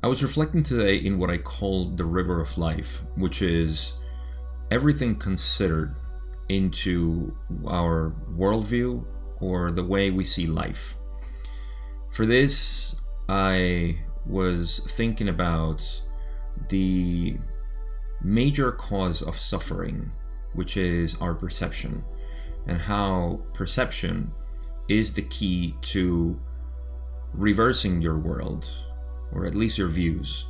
I was reflecting today in what I call the river of life, which is everything considered into our worldview or the way we see life. For this, I was thinking about the major cause of suffering, which is our perception, and how perception is the key to reversing your world, or at least your views,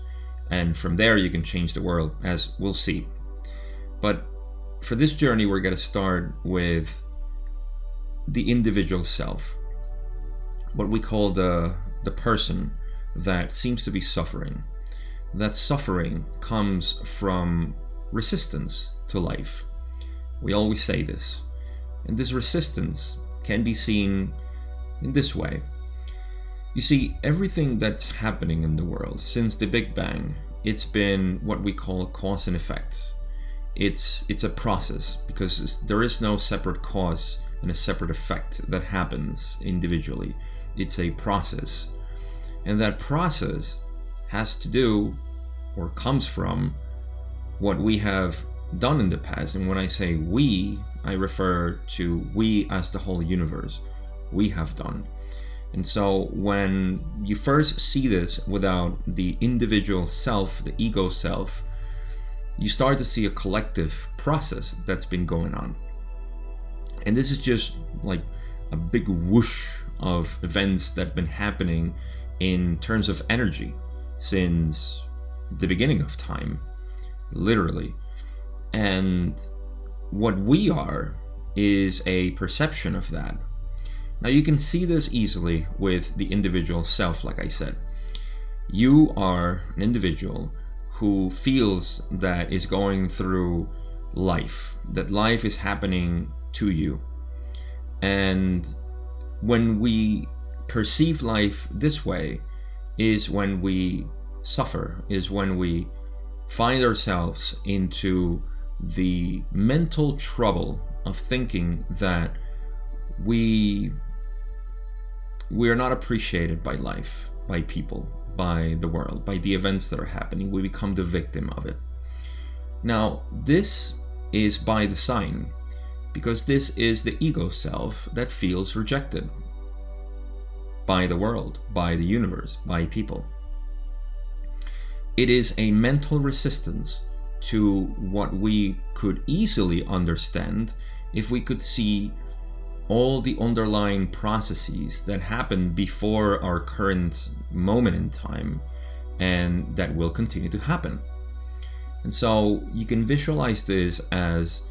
and from there you can change the world, as we'll see. But for this journey, we're going to start with the individual self, what we call the person that seems to be suffering. That suffering comes from resistance to life. We always say this, and this resistance can be seen in this way. You see, everything that's happening in the world since the Big Bang, it's been what we call cause and effect. It's a process, because there is no separate cause and a separate effect that happens individually. It's a process, and that process has to do, or comes from, what we have done in the past. And when I say we, I refer to we as the whole universe. We have done. And so when you first see this without the individual self, the ego self, you start to see a collective process that's been going on. And this is just like a big whoosh of events that have been happening in terms of energy since the beginning of time, literally. And what we are is a perception of that. Now you can see this easily with the individual self, like I said. You are an individual who feels that is going through life, that life is happening to you. And when we perceive life this way is when we suffer, is when we find ourselves into the mental trouble of thinking that we are not appreciated by life, by people, by the world, by the events that are happening. We become the victim of it. Now, this is by design, because this is the ego self that feels rejected by the world, by the universe, by people. It is a mental resistance to what we could easily understand if we could see all the underlying processes that happened before our current moment in time, and that will continue to happen. And so you can visualize this as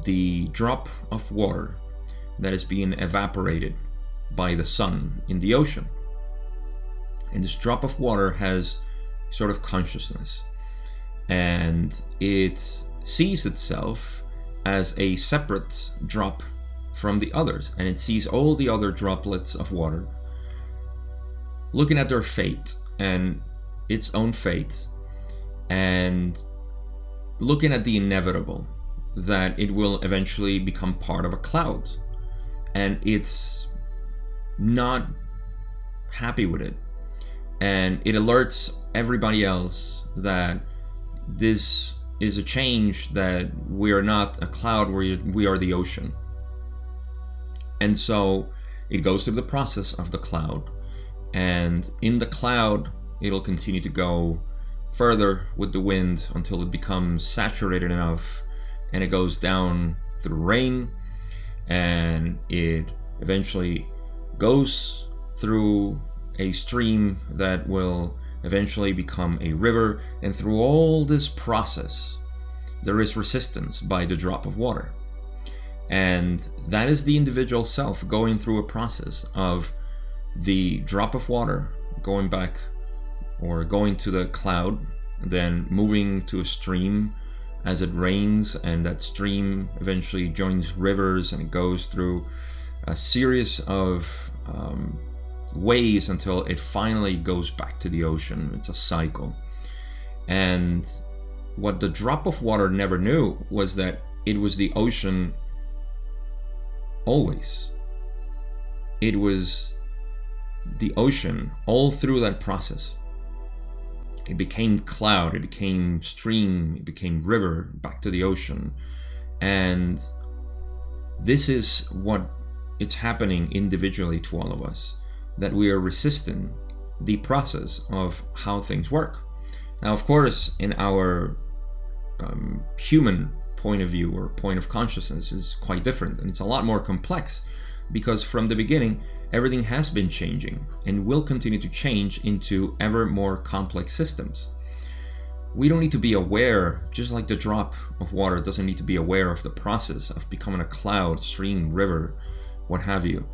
the drop of water that is being evaporated by the sun in the ocean. And this drop of water has sort of consciousness, and it sees itself as a separate drop from the others, and it sees all the other droplets of water looking at their fate and its own fate, and looking at the inevitable, that it will eventually become part of a cloud, and it's not happy with it, and it alerts everybody else that this is a change, that we are not a cloud, we are the ocean. And so it goes through the process of the cloud, and in the cloud it'll continue to go further with the wind until it becomes saturated enough, and it goes down through rain, and it eventually goes through a stream that will eventually become a river. And through all this process there is resistance by the drop of water. And that is the individual self going through a process of the drop of water going back, or going to the cloud, then moving to a stream as it rains, and that stream eventually joins rivers, and it goes through a series of ways until it finally goes back to the ocean. It's a cycle. And what the drop of water never knew was that it was the ocean always. It was the ocean all through that process. It became cloud, it became stream, it became river, back to the ocean. And this is what it's happening individually to all of us, that we are resisting the process of how things work. Now, of course, in our human point of view or point of consciousness is quite different, and it's a lot more complex, because from the beginning everything has been changing and will continue to change into ever more complex systems. We don't need to be aware, just like the drop of water doesn't need to be aware of the process of becoming a cloud, stream, river, what have you.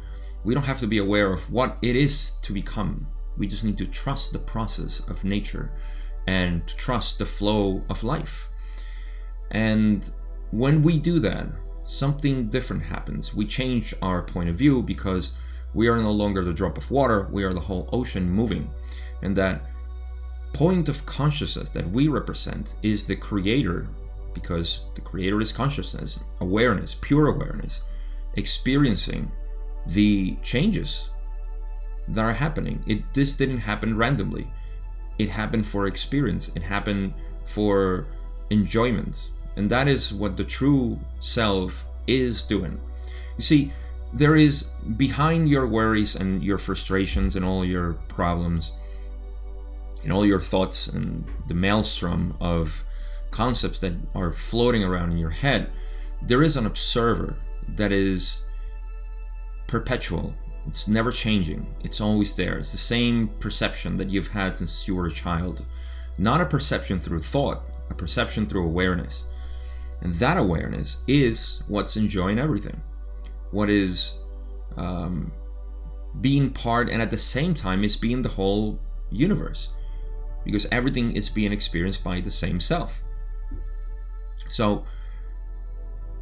We don't have to be aware of what it is to become. We just need to trust the process of nature and to trust the flow of life. And when we do that, something different happens. We change our point of view because we are no longer the drop of water, we are the whole ocean moving. And that point of consciousness that we represent is the creator, because the creator is consciousness, awareness, pure awareness, experiencing the changes that are happening. This didn't happen randomly. It happened for experience. It happened for enjoyment. And that is what the true self is doing. You see, there is behind your worries and your frustrations and all your problems and all your thoughts and the maelstrom of concepts that are floating around in your head, there is an observer that is perpetual. It's never changing. It's always there. It's the same perception that you've had since you were a child. Not a perception through thought, a perception through awareness. And that awareness is what's enjoying everything. What is being part, and at the same time is being the whole universe. Because everything is being experienced by the same self. So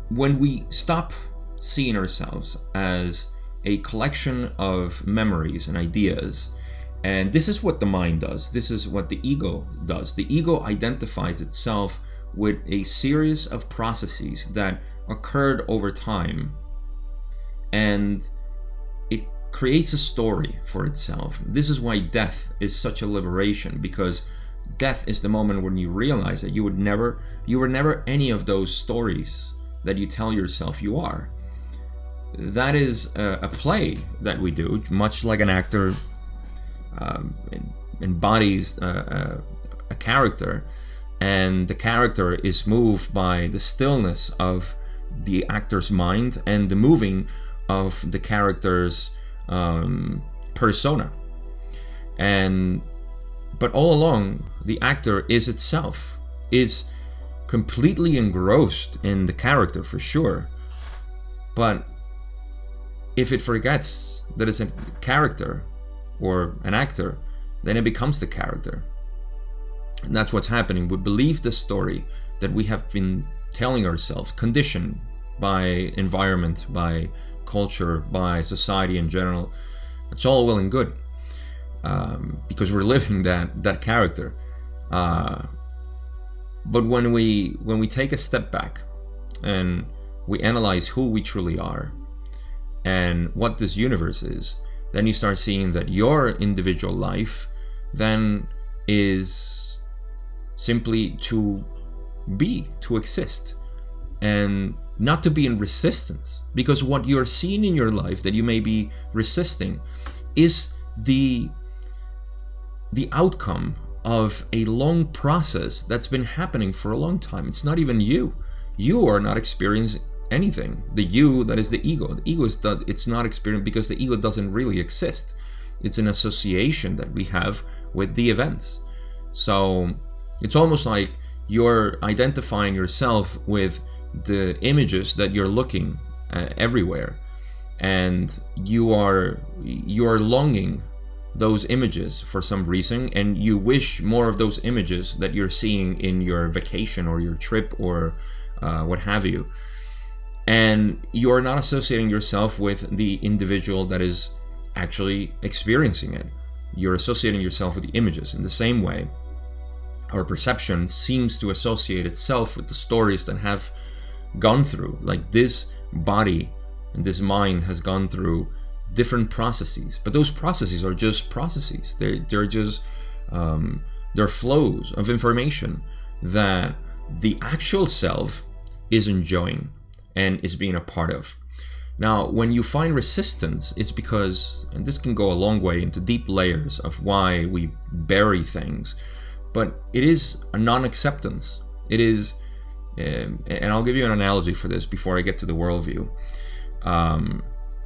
when we stop seeing ourselves as a collection of memories and ideas, and this is what the mind does, this is what the ego does. The ego identifies itself with a series of processes that occurred over time, and it creates a story for itself. This is why death is such a liberation, because death is the moment when you realize that you were never any of those stories that you tell yourself you are. That is a play that we do, much like an actor embodies a character, and the character is moved by the stillness of the actor's mind and the moving of the character's persona. But all along, the actor is itself, is completely engrossed in the character for sure. But if it forgets that it's a character or an actor, then it becomes the character. And that's what's happening. We believe the story that we have been telling ourselves, conditioned by environment, by culture, by society in general. It's all well and good, because we're living that character. But when we take a step back and we analyze who we truly are and what this universe is, then you start seeing that your individual life then is simply to be, to exist, and not to be in resistance. Because what you're seeing in your life that you may be resisting is the outcome of a long process that's been happening for a long time. It's not even you. You are not experiencing anything. The you that is the ego. The ego it's not experienced because the ego doesn't really exist. It's an association that we have with the events. So it's almost like you're identifying yourself with the images that you're looking everywhere, and you are longing those images for some reason, and you wish more of those images that you're seeing in your vacation or your trip or what have you. And you're not associating yourself with the individual that is actually experiencing it. You're associating yourself with the images. In the same way, our perception seems to associate itself with the stories that have gone through, like this body and this mind has gone through different processes, but those processes are just processes. They're just There are flows of information that the actual self is enjoying and is being a part of. Now, when you find resistance, it's because, and this can go a long way into deep layers of why we bury things, but it is a non-acceptance. It is, and I'll give you an analogy for this before I get to the worldview.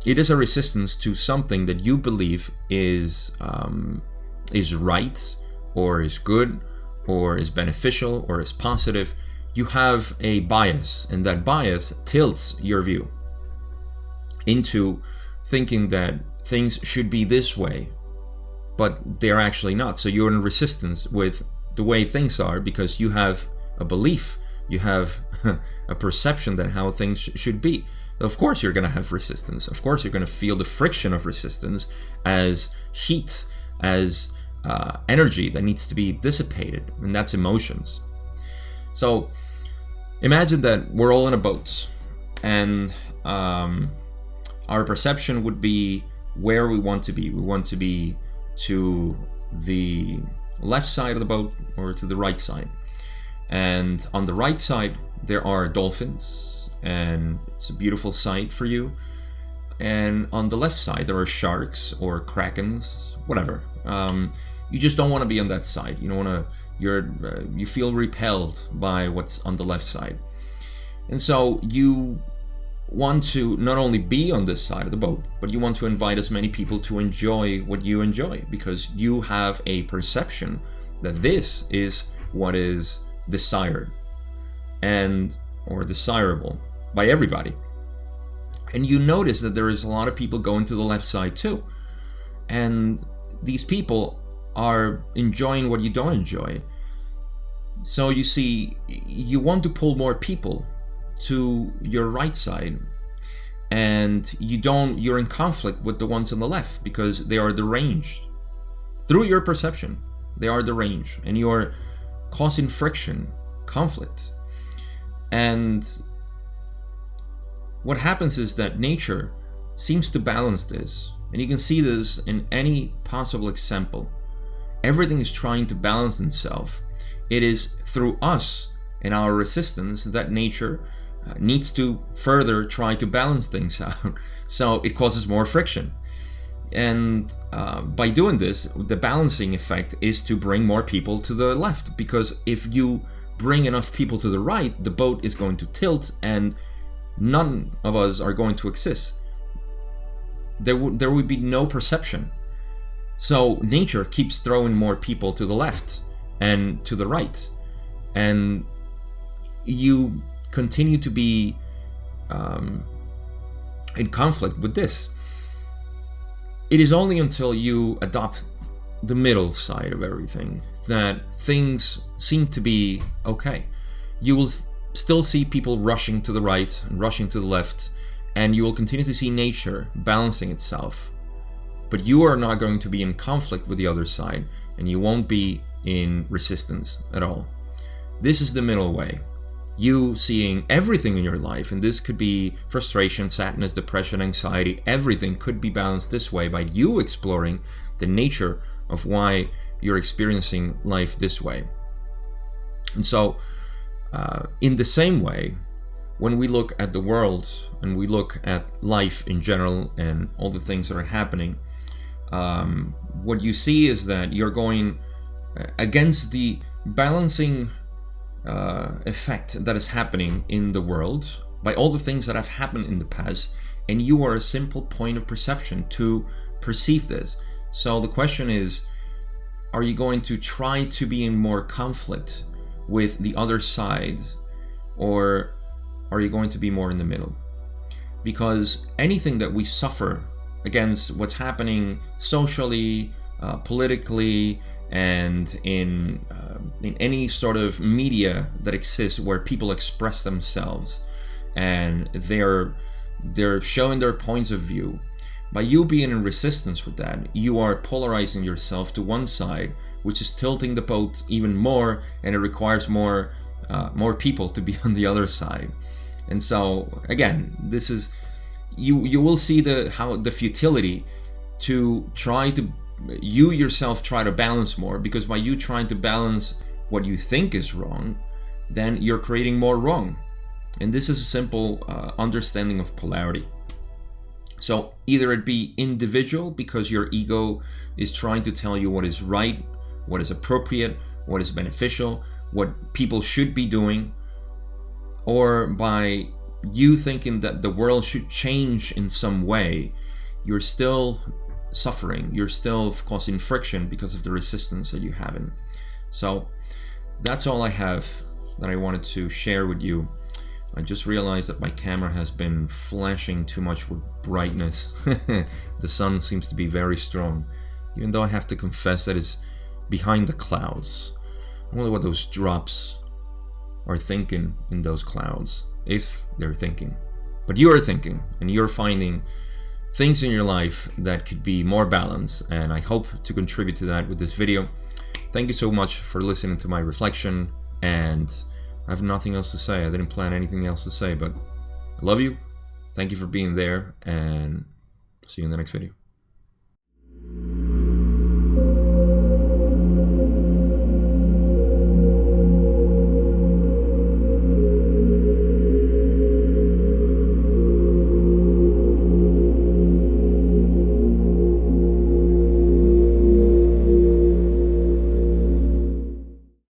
It is a resistance to something that you believe is right, or is good, or is beneficial, or is positive. You have a bias, and that bias tilts your view into thinking that things should be this way, but they're actually not. So you're in resistance with the way things are because you have a belief, you have a perception that how things should be. Of course you're going to have resistance. Of course you're going to feel the friction of resistance as heat, as energy that needs to be dissipated, and that's emotions. So imagine that we're all in a boat, and our perception would be where we want to be. We want to be to the left side of the boat or to the right side. And on the right side, there are dolphins, and it's a beautiful sight for you. And on the left side, there are sharks or krakens, whatever. You just don't want to be on that side. You don't want to. You feel repelled by what's on the left side, and so you want to not only be on this side of the boat, but you want to invite as many people to enjoy what you enjoy, because you have a perception that this is what is desired and or desirable by everybody. And you notice that there is a lot of people going to the left side too, and these people are enjoying what you don't enjoy. So you see, you want to pull more people to your right side, and you're in conflict with the ones on the left because they are deranged. Through your perception, they are deranged, and you're causing friction, conflict. And what happens is that nature seems to balance this, and you can see this in any possible example. Everything is trying to balance itself. It is through us and our resistance that nature needs to further try to balance things out. So it causes more friction. And by doing this, the balancing effect is to bring more people to the left, because if you bring enough people to the right, the boat is going to tilt and none of us are going to exist. There would be no perception. So nature keeps throwing more people to the left and to the right, and you continue to be in conflict with this. It is only until you adopt the middle side of everything that things seem to be okay. You will still see people rushing to the right and rushing to the left, and you will continue to see nature balancing itself. But you are not going to be in conflict with the other side, and you won't be in resistance at all. This is the middle way. You seeing everything in your life, and this could be frustration, sadness, depression, anxiety, everything could be balanced this way by you exploring the nature of why you're experiencing life this way. And so, in the same way, when we look at the world and we look at life in general and all the things that are happening, what you see is that you're going against the balancing effect that is happening in the world by all the things that have happened in the past, and you are a simple point of perception to perceive this. So the question is, are you going to try to be in more conflict with the other side, or are you going to be more in the middle? Because anything that we suffer against what's happening socially, politically, and in any sort of media that exists where people express themselves and they're showing their points of view, by you being in resistance with that, you are polarizing yourself to one side, which is tilting the boat even more, and it requires more people to be on the other side. And so again, this is you will see the futility to try to you yourself try to balance more, because by you trying to balance what you think is wrong, then you're creating more wrong. And this is a simple understanding of polarity. So either it be individual, because your ego is trying to tell you what is right, what is appropriate, what is beneficial, what people should be doing, or by you thinking that the world should change in some way, you're still suffering, you're still causing friction because of the resistance that you have in. So that's all I have that I wanted to share with you. I just realized that my camera has been flashing too much with brightness. The sun seems to be very strong, even though I have to confess that it's behind the clouds. I wonder what those drops are thinking in those clouds, if they're thinking. But you are thinking, and you're finding things in your life that could be more balanced, and I hope to contribute to that with this video. Thank you so much for listening to my reflection, and I have nothing else to say. I didn't plan anything else to say, but I love you. Thank you for being there, and see you in the next video.